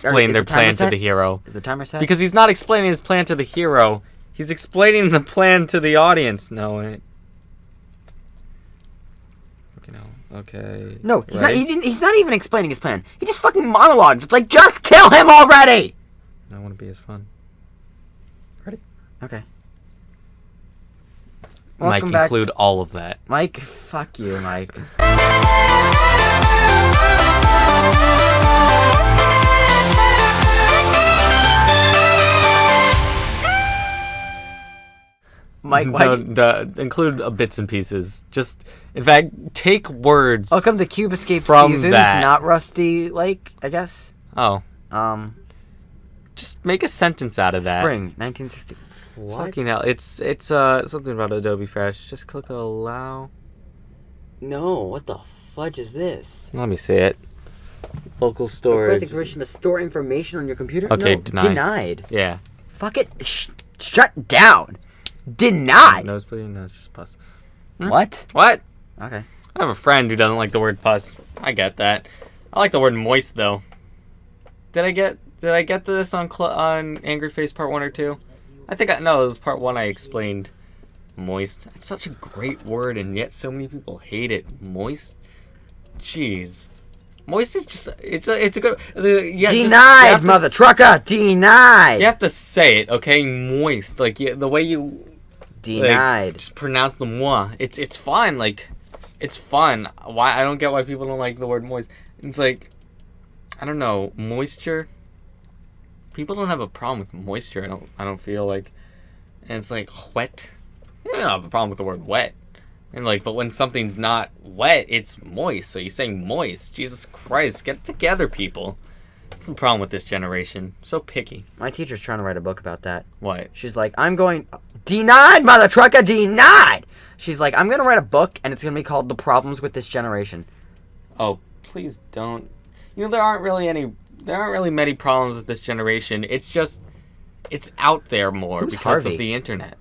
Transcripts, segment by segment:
explain their plan to the hero. Is the timer set? Because he's not explaining his plan to the hero. He's explaining the plan to the audience. No, wait. Okay. No, he's not even explaining his plan. He just fucking monologues. It's like, just kill him already! I want to be as fun. Ready? Okay. Mike, include all of that. Mike, fuck you, Mike. Mike, include bits and pieces. Just, in fact, take words. Welcome to Cube Escape from Seasons, that. not Rusty Lake, I guess. Oh. Just make a sentence out of that. Spring, 1960. What? Fucking hell. It's something about Adobe Flash. Just click allow. No, what the fudge is this? Let me see it. Local storage. Requesting permission to store information on your computer? Okay, no, denied. Yeah. Fuck it. Shut down. Denied. No, please. No, it's just pus. What? What? Okay. I have a friend who doesn't like the word pus. I get that. I like the word moist though. Did I get this on Angry Face Part 1 or 2? I think it was Part 1 I explained. Moist. It's such a great word and yet so many people hate it. Moist? Jeez. Moist is just it's a good denied, mother trucker, denied. You have to say it, okay? Moist. Like the way you denied. Like, just pronounce the moi. It's fine. Like it's fun. Why I don't get why people don't like the word moist. It's like I don't know, moisture. People don't have a problem with moisture. I don't feel like, and it's like wet. You don't have a problem with the word wet. And like, but when something's not wet, it's moist. So you say moist. Jesus Christ, get it together, people. That's the problem with this generation. So picky. My teacher's trying to write a book about that. What? She's like, denied, mother trucker, denied. She's like, I'm gonna write a book, and it's gonna be called "The Problems with This Generation." Oh, please don't. There aren't really many problems with this generation. It's just, it's out there more because Harvey? of the internet.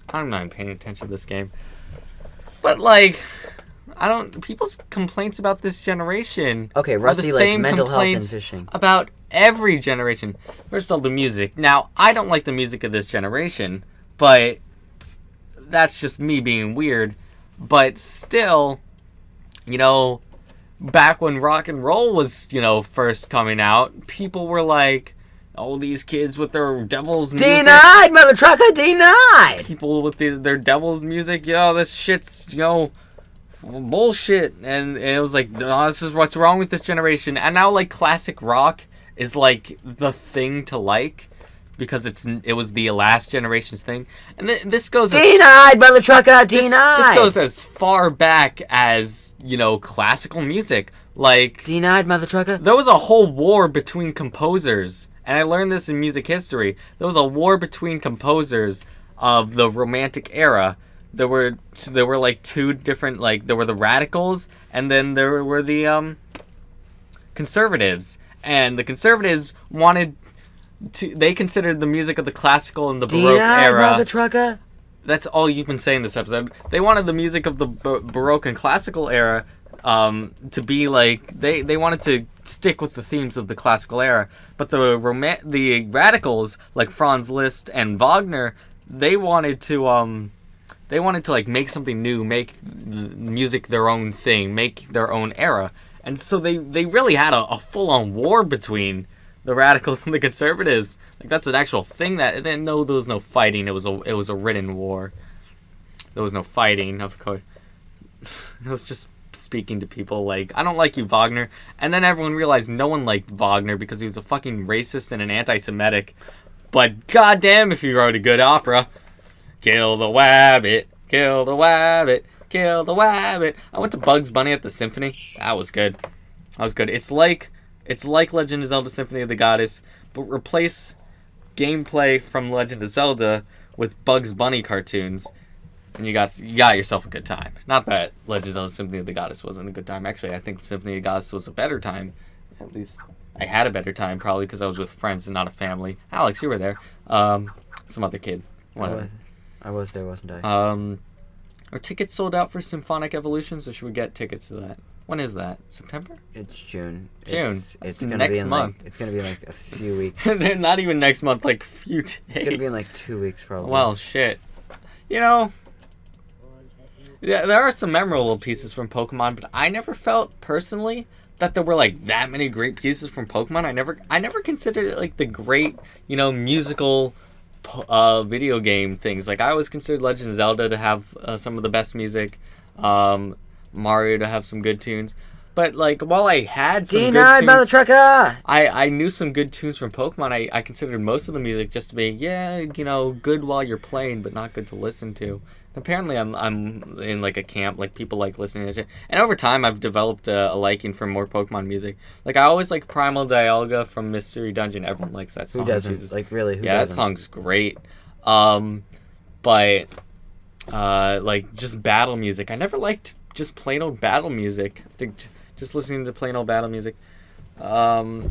I'm not even paying attention to this game. But like, people's complaints about this generation are the same mental health and fishing about every generation. First of all, the music. Now, I don't like the music of this generation, but that's just me being weird. But still, back when rock and roll was, first coming out, people were like, oh, these kids with their devil's music. Denied, mother trucker, denied. People with their devil's music, this shit's, bullshit. And it was like, oh, this is what's wrong with this generation. And now, like, classic rock is, like, the thing to like because it was the last generation's thing. And this goes... Denied, mother trucker, denied. This goes as far back as, classical music. Like... Denied, mother trucker. There was a whole war between composers. And I learned this in music history. There was a war between composers of the Romantic era. There were like two different, like, there were the radicals, and then there were the conservatives. And the conservatives they considered the music of the classical and the Baroque era. Mother trucker. That's all you've been saying this episode. They wanted the music of the Baroque and classical era to be like they wanted to stick with the themes of the classical era, but the radicals like Franz Liszt and Wagner, they wanted to like make something new, make music their own thing, make their own era, and so they really had a full-on war between the radicals and the conservatives. Like that's an actual thing that. Then no, there was no fighting. It was a written war. There was no fighting, of course. It was just speaking to people like, I don't like you, Wagner. And then everyone realized no one liked Wagner because he was a fucking racist and an anti-Semitic. But goddamn if he wrote a good opera. Kill the wabbit, kill the wabbit, kill the wabbit. I went to Bugs Bunny at the Symphony. That was good. It's like Legend of Zelda Symphony of the Goddess, but replace gameplay from Legend of Zelda with Bugs Bunny cartoons. And you got yourself a good time. Not that Legend of Zelda Symphony of the Goddess wasn't a good time. Actually, I think Symphony of the Goddess was a better time. At least I had a better time, probably because I was with friends and not a family. Alex, you were there. Some other kid. Whatever. I was there, wasn't I? Are tickets sold out for Symphonic Evolutions, or should we get tickets to that? When is that? September? It's June. June. It's That's gonna next be in month. Like, it's gonna be in like a few weeks. They're not even next month, like few days. It's gonna be in like 2 weeks probably. Well, shit. You know, yeah, there are some memorable pieces from Pokemon, but I never felt personally that there were like that many great pieces from Pokemon. I never considered it like the great, musical video game things. Like I always considered Legend of Zelda to have some of the best music, Mario to have some good tunes. But like while I had some good tunes, MUTHATRUCKA! I knew some good tunes from Pokemon. I considered most of the music just to be good while you're playing, but not good to listen to. Apparently, I'm in like a camp, like people like listening to it. And over time, I've developed a liking for more Pokemon music. Like I always like Primal Dialga from Mystery Dungeon. Everyone likes that song. Who doesn't? Jesus. Like really? Who Yeah, doesn't? that song's great. But like just battle music. I never liked just plain old battle music. I think just listening to plain old battle music. But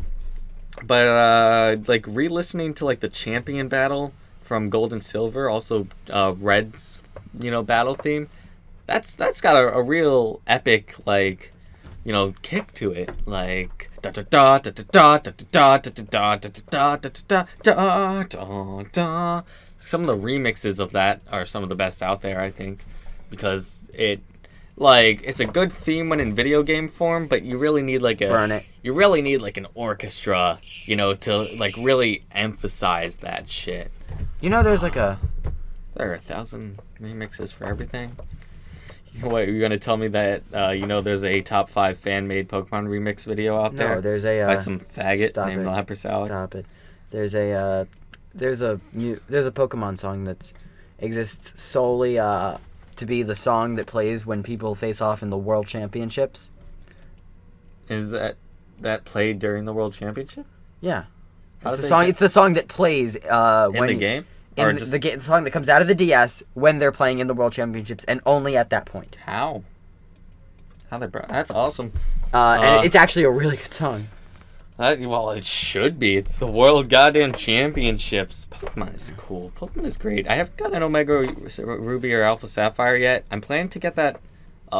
like re-listening to like the champion battle from Gold and Silver, also Red's battle theme, that's got a real epic like kick to it, like da da da da da da da da da da da da da da da. Some of the remixes of that are some of the best out there, I think, because it's a good theme when in video game form, but you really need like you really need like an orchestra, to like really emphasize that shit. There's like a... There are 1,000 remixes for everything. What, you're gonna tell me that there's a top 5 fan-made Pokemon remix video out there? No, there's a by some faggot named Lapras Alex. Stop it. There's a Pokemon song that exists solely to be the song that plays when people face off in the World Championships. Is that played during the World Championship? Yeah. It's the song that plays in the game? In the song that comes out of the DS when they're playing in the World Championships, and only at that point. How they brought... That's awesome. And it's actually a really good song. Well, it should be. It's the World Goddamn Championships. Pokemon is cool. Pokemon is great. I haven't got an Omega Ruby or Alpha Sapphire yet. I'm planning to get that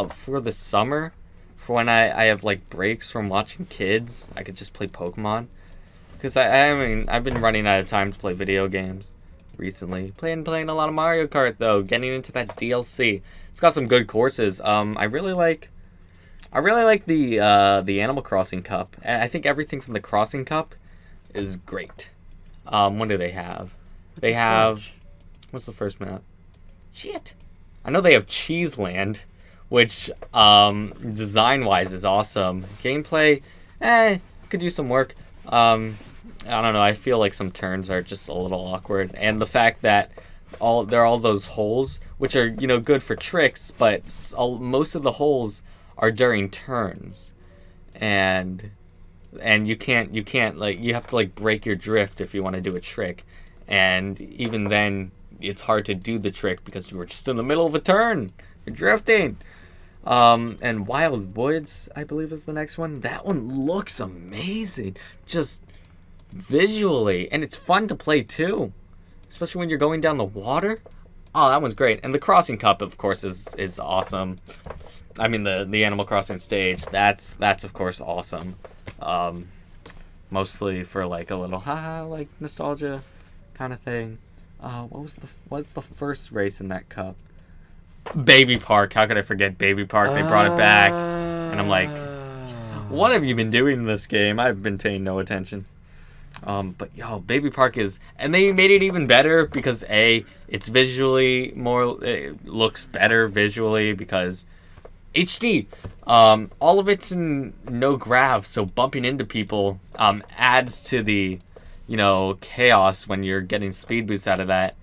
for the summer, for when I have like breaks from watching kids. I could just play Pokemon. Because I've been running out of time to play video games recently. Playing a lot of Mario Kart though. Getting into that DLC. It's got some good courses. I really like the Animal Crossing Cup. I think everything from the Crossing Cup is great. What do they have? They have... What's the first map? Shit. I know they have Cheese Land, which design-wise is awesome. Gameplay, could use some work. I don't know. I feel like some turns are just a little awkward, and the fact that there are all those holes, which are good for tricks, but most of the holes are during turns, and you can't like, you have to like break your drift if you want to do a trick, and even then it's hard to do the trick because you were just in the middle of a turn. You're drifting. And Wild Woods, I believe, is the next one. That one looks amazing, just visually, and it's fun to play too, especially when you're going down the water. Oh, that one's great. And the Crossing Cup, of course, is awesome. I mean, the Animal Crossing stage, that's of course awesome. Mostly for like a little like nostalgia kind of thing. What's the first race in that cup? Baby Park. How could I forget Baby Park? They brought it back, and I'm like, what have you been doing in this game? I've been paying no attention. But Baby Park is, and they made it even better because it's visually more, it looks better visually because HD. All of it's in no grav, so bumping into people adds to the chaos when you're getting speed boosts out of that.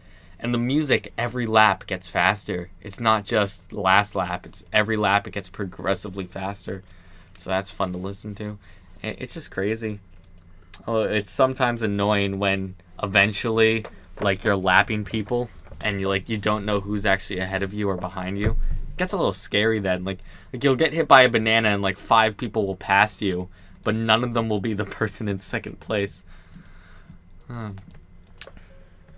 And the music every lap gets faster. It's not just last lap, it's every lap it gets progressively faster. So that's fun to listen to. It's just crazy. It's sometimes annoying when eventually like you're lapping people and you don't know who's actually ahead of you or behind you. It gets a little scary then. Like you'll get hit by a banana and like 5 people will pass you, but none of them will be the person in second place.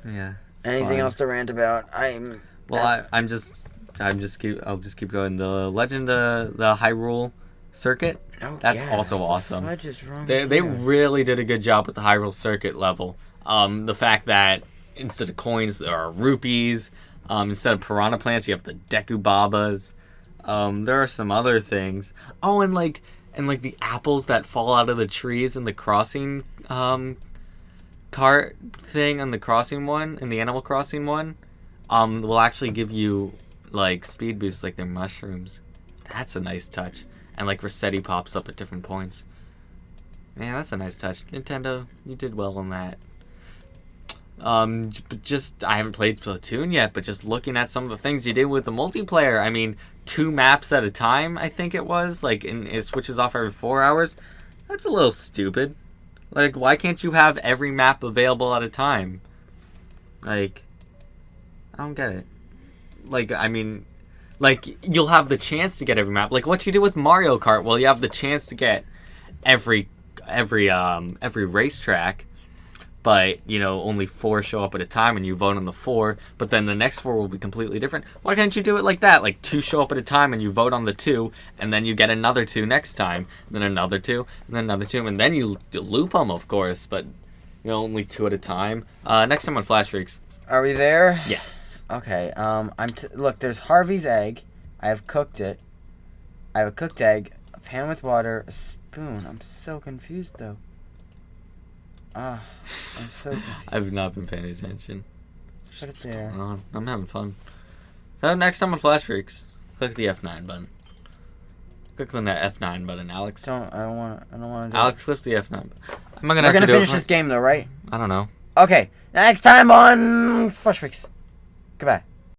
Yeah. Anything else to rant about? I'll just keep going. The Legend of the Hyrule circuit. Oh, That's yeah. also The awesome. fudge is wrong They here. really did a good job with the Hyrule Circuit level. The fact that instead of coins there are rupees. Instead of piranha plants you have the Deku Babas. There are some other things. Oh, and like the apples that fall out of the trees in the crossing cart thing on the crossing one, in the Animal Crossing one, will actually give you like speed boosts like they're mushrooms. That's a nice touch. And like Rossetti pops up at different points. Man, that's a nice touch. Nintendo, you did well on that. But just I haven't played Splatoon yet, but just looking at some of the things you did with the multiplayer, I mean, 2 maps at a time, I think it was, like, and it switches off every 4 hours. That's a little stupid. Like, why can't you have every map available at a time? Like, I don't get it. Like, I mean, like, you'll have the chance to get every map. Like, what you do with Mario Kart, well, you have the chance to get every racetrack, but, you know, only 4 show up at a time and you vote on the 4, but then the next 4 will be completely different. Why can't you do it like that? Like, 2 show up at a time and you vote on the 2, and then you get another 2 next time, and then another 2, and then another 2, and then you loop them, of course, but, you know, only 2 at a time. Next time on Flash Freaks. Are we there? Yes. Okay, look, there's Harvey's egg. I have cooked it. I have a cooked egg, a pan with water, a spoon. I'm so confused, though. I'm so confused. I've not been paying attention. Put it there. What's going on? I'm having fun. So next time on Flash Freaks, click the F9 button. Click on that F9 button, Alex. I don't want to. Alex, click the F9 button. We're gonna finish this game, though, right? I don't know. Okay, next time on Flash Freaks. Goodbye.